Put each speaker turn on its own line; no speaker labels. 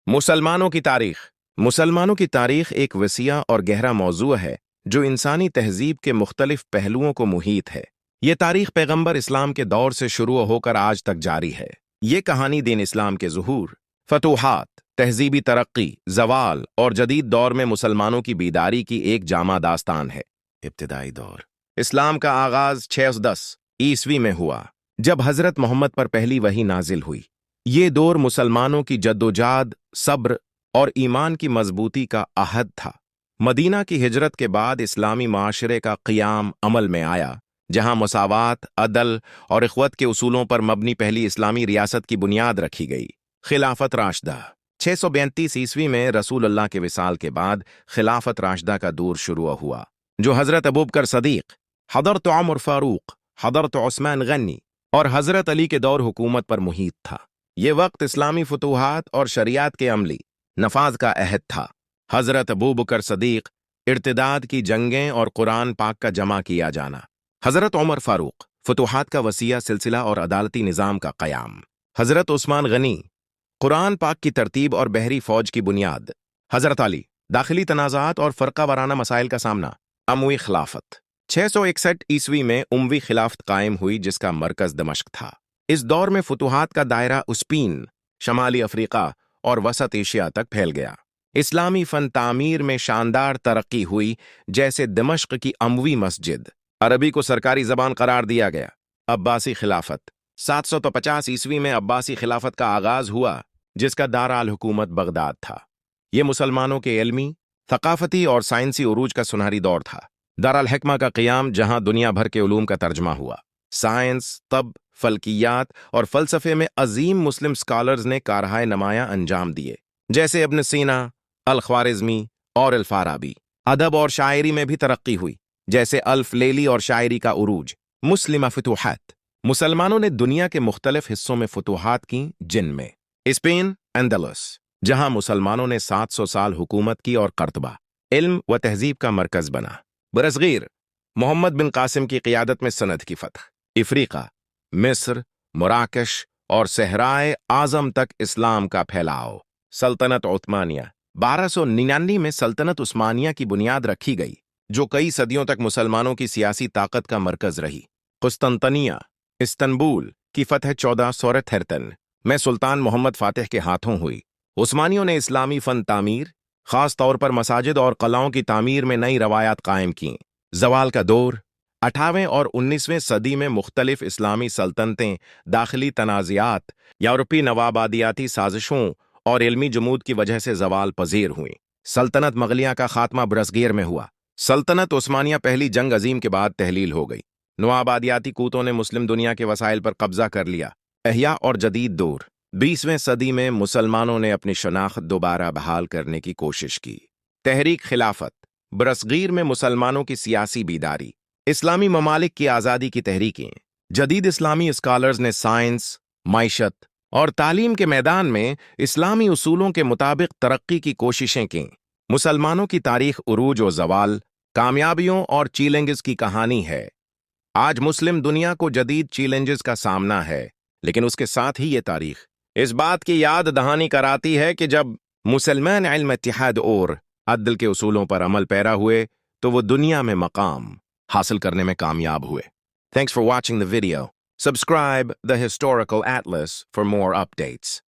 مسلمانوں کی تاریخ۔ مسلمانوں کی تاریخ ایک وسیع اور گہرا موضوع ہے جو انسانی تہذیب کے مختلف پہلوؤں کو محیط ہے۔ یہ تاریخ پیغمبر اسلام کے دور سے شروع ہو کر آج تک جاری ہے۔ یہ کہانی دین اسلام کے ظہور، فتوحات، تہذیبی ترقی، زوال اور جدید دور میں مسلمانوں کی بیداری کی ایک جامع داستان ہے۔ ابتدائی دور۔ اسلام کا آغاز 610 عیسوی میں ہوا، جب حضرت محمد پر پہلی وحی نازل ہوئی۔ یہ دور مسلمانوں کی جدوجہد، صبر اور ایمان کی مضبوطی کا عہد تھا۔ مدینہ کی ہجرت کے بعد اسلامی معاشرے کا قیام عمل میں آیا، جہاں مساوات، عدل اور اخوت کے اصولوں پر مبنی پہلی اسلامی ریاست کی بنیاد رکھی گئی۔ خلافت راشدہ۔ 632 عیسوی میں رسول اللہ کے وصال کے بعد خلافت راشدہ کا دور شروع ہوا، جو حضرت ابوبکر صدیق، حضرت عمر فاروق، حضرت عثمان غنی اور حضرت علی کے دور حکومت پر محیط تھا۔ یہ وقت اسلامی فتوحات اور شریعت کے عملی نفاذ کا عہد تھا۔ حضرت ابوبکر صدیق، ارتداد کی جنگیں اور قرآن پاک کا جمع کیا جانا۔ حضرت عمر فاروق، فتوحات کا وسیع سلسلہ اور عدالتی نظام کا قیام۔ حضرت عثمان غنی، قرآن پاک کی ترتیب اور بحری فوج کی بنیاد۔ حضرت علی، داخلی تنازعات اور فرقہ وارانہ مسائل کا سامنا۔ اموی خلافت۔ 661 عیسوی میں اموی خلافت قائم ہوئی، جس کا مرکز دمشق تھا۔ اس دور میں فتوحات کا دائرہ اسپین، شمالی افریقہ اور وسط ایشیا تک پھیل گیا۔ اسلامی فن تعمیر میں شاندار ترقی ہوئی، جیسے دمشق کی اموی مسجد۔ عربی کو سرکاری زبان قرار دیا گیا۔ عباسی خلافت۔ 750 عیسوی میں عباسی خلافت کا آغاز ہوا، جس کا دارالحکومت بغداد تھا۔ یہ مسلمانوں کے علمی، ثقافتی اور سائنسی عروج کا سنہری دور تھا۔ دارالحکمہ کا قیام، جہاں دنیا بھر کے علوم کا ترجمہ ہوا۔ سائنس، طب، فلکیات اور فلسفے میں عظیم مسلم اسکالرز نے کارہائے نمایاں انجام دیے، جیسے ابن سینا، الخوارزمی اور الفارابی۔ ادب اور شاعری میں بھی ترقی ہوئی، جیسے الف لیلی اور شاعری کا عروج۔ مسلمہ فتوحات۔ مسلمانوں نے دنیا کے مختلف حصوں میں فتوحات کیں، جن میں اسپین، اندلس، جہاں مسلمانوں نے 700 سال حکومت کی اور قرطبہ، علم و تہذیب کا مرکز بنا۔ برصغیر، محمد بن قاسم کی قیادت میں سند کی فتح۔ افریقہ، مصر، مراکش اور صحرائے اعظم تک اسلام کا پھیلاؤ۔ سلطنت عثمانیہ۔ 1299 میں سلطنت عثمانیہ کی بنیاد رکھی گئی، جو کئی صدیوں تک مسلمانوں کی سیاسی طاقت کا مرکز رہی۔ قسطنطنیہ، استنبول کی فتح 1473 میں سلطان محمد فاتح کے ہاتھوں ہوئی۔ عثمانیوں نے اسلامی فن تعمیر، خاص طور پر مساجد اور قلعوں کی تعمیر میں نئی روایات قائم کیں۔ زوال کا دور۔ 18ویں اور 19ویں صدی میں مختلف اسلامی سلطنتیں داخلی تنازعات، یورپی نوآبادیاتی سازشوں اور علمی جمود کی وجہ سے زوال پذیر ہوئیں۔ سلطنت مغلیہ کا خاتمہ برصغیر میں ہوا۔ سلطنت عثمانیہ پہلی جنگ عظیم کے بعد تحلیل ہو گئی۔ نوآبادیاتی قوتوں نے مسلم دنیا کے وسائل پر قبضہ کر لیا۔ احیاء اور جدید دور۔ 20ویں صدی میں مسلمانوں نے اپنی شناخت دوبارہ بحال کرنے کی کوشش کی۔ تحریک خلافت۔ برصغیر میں مسلمانوں کی سیاسی بیداری، اسلامی ممالک کی آزادی کی تحریکیں۔ جدید اسلامی اسکالرز نے سائنس، معیشت اور تعلیم کے میدان میں اسلامی اصولوں کے مطابق ترقی کی کوششیں کیں۔ مسلمانوں کی تاریخ عروج و زوال، کامیابیوں اور چیلنجز کی کہانی ہے۔ آج مسلم دنیا کو جدید چیلنجز کا سامنا ہے، لیکن اس کے ساتھ ہی یہ تاریخ اس بات کی یاد دہانی کراتی ہے کہ جب مسلمان علم، اتحاد اور عدل کے اصولوں پر عمل پیرا ہوئے تو وہ دنیا میں مقام حاصل کرنے میں کامیاب ہوئے۔ Thanks for watching the video. Subscribe the Historical Atlas for more updates.